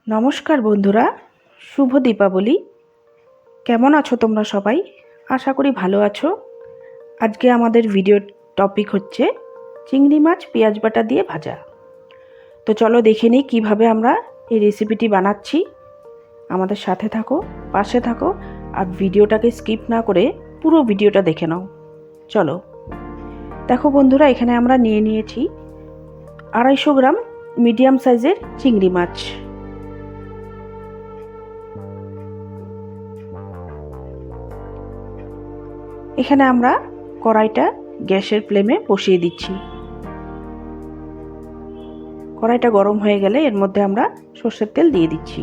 নমস্কার বন্ধুরা, শুভ দীপাবলি। কেমন আছো তোমরা সবাই? আশা করি ভালো আছো। আজকে আমাদের ভিডিও টপিক হচ্ছে চিংড়ি মাছ পেঁয়াজ বাটা দিয়ে ভাজা। তো চলো দেখে নিই কীভাবে আমরা এই রেসিপিটি বানাচ্ছি। আমাদের সাথে থাকো, পাশে থাকো, আর ভিডিওটাকে স্কিপ না করে পুরো ভিডিওটা দেখে নাও। চলো দেখো বন্ধুরা, এখানে আমরা নিয়ে নিয়েছি 250 গ্রাম মিডিয়াম সাইজের চিংড়ি মাছ। এখানে আমরা কড়াইটা গ্যাসের ফ্লেমে বসিয়ে দিচ্ছি। কড়াইটা গরম হয়ে গেলে এর মধ্যে আমরা সরষের তেল দিয়ে দিচ্ছি।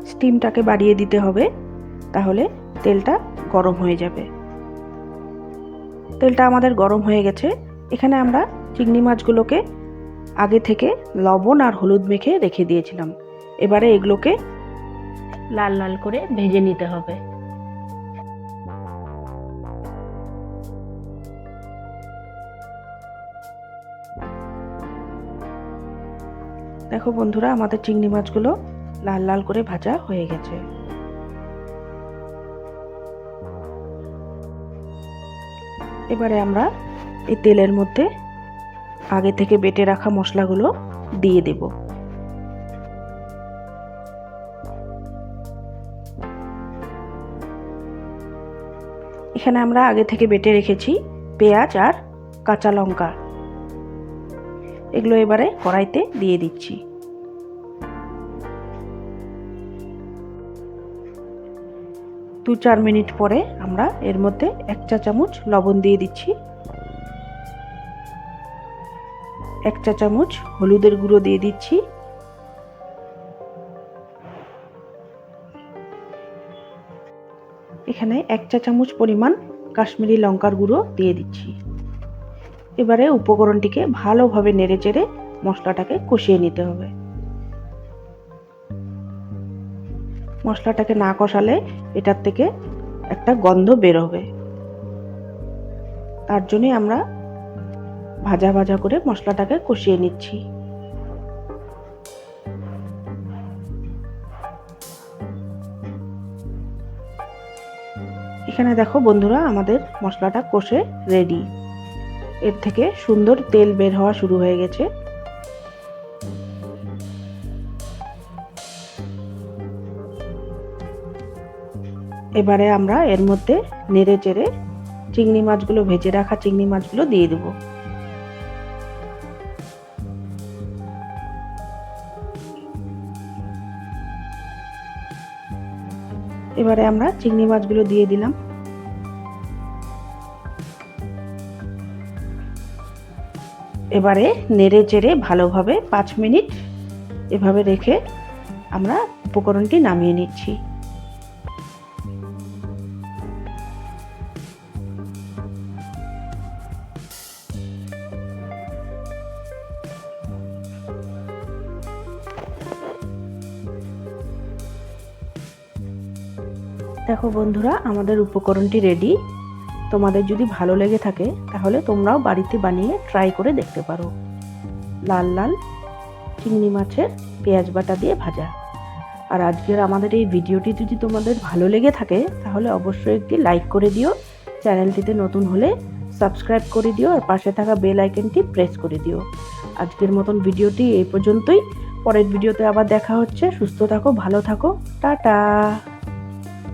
স্টিমটাকে বাড়িয়ে দিতে হবে, তাহলে তেলটা গরম হয়ে যাবে। তেলটা আমাদের গরম হয়ে গেছে। এখানে আমরা চিংড়ি মাছগুলোকে আগে থেকে লবণ আর হলুদ মেখে রেখে দিয়েছিলাম। এবারে এগুলোকে লাল লাল করে ভেজে নিতে হবে। দেখো বন্ধুরা, আমাদের চিংড়ি মাছগুলো লাল লাল করে ভাজা হয়ে গেছে। এবারে আমরা এই তেলের মধ্যে আগে থেকে বেটে রাখা মশলাগুলো দিয়ে দেব। এখানে আমরা আগে থেকে বেটে রেখেছি পেঁয়াজ আর কাঁচা লঙ্কা। এগুলো এবারে কড়াইতে দিয়ে দিচ্ছি। দু 4 মিনিট পরে আমরা এর মধ্যে 1 চা চামচ লবণ দিয়ে দিচ্ছি, 1 চা চামচ হলুদের গুঁড়ো দিয়ে দিচ্ছি, এখানে 1 চা চামচ পরিমাণ কাশ্মীরি লঙ্কার গুঁড়ো দিয়ে দিচ্ছি। এবারে উপকরণটিকে ভালোভাবে নেড়েচেড়ে মশলাটাকে কষিয়ে নিতে হবে। মশলাটাকে না কষালে এটার থেকে একটা গন্ধ বের হবে। তার জন্যই আমরা ভাজা ভাজা করে মশলাটাকে কষিয়ে নিচ্ছি। এখানে দেখো বন্ধুরা, আমাদের মশলাটা কষে রেডি। এর থেকে সুন্দর তেল বের হওয়া শুরু হয়ে গেছে। এবারে আমরা এর মধ্যে নেড়ে চেড়ে চিংড়ি মাছগুলো, ভেজে রাখা চিংড়ি মাছগুলো দিয়ে দেব। এবারে আমরা চিংড়ি মাছগুলো দিয়ে দিলাম। এবারে নেড়ে চেড়ে ভালোভাবে 5 মিনিট এভাবে রেখে আমরা উপকরণটি নামিয়ে নিচ্ছি। দেখো বন্ধুরা, আমাদের উপকরণটি রেডি। তোমাদের যদি ভালো লেগে থাকে তাহলে তোমরাও বাড়িতে বানিয়ে ট্রাই করে দেখতে পারো। লাল লাল চিংড়ি মাছের পেঁয়াজ বাটা দিয়ে ভাজা। আর আজকের আমাদের এই ভিডিওটি যদি তোমাদের ভালো লেগে থাকে তাহলে অবশ্যই একটি লাইক করে দিও, চ্যানেলটিতে নতুন হলে সাবস্ক্রাইব করে দিও, আর পাশে থাকা বেল আইকনটি প্রেস করে দিও। আজকের মতন ভিডিওটি এই পর্যন্তই। পরের ভিডিওতে আবার দেখা হচ্ছে। সুস্থ থাকো, ভালো থাকো, টাটা।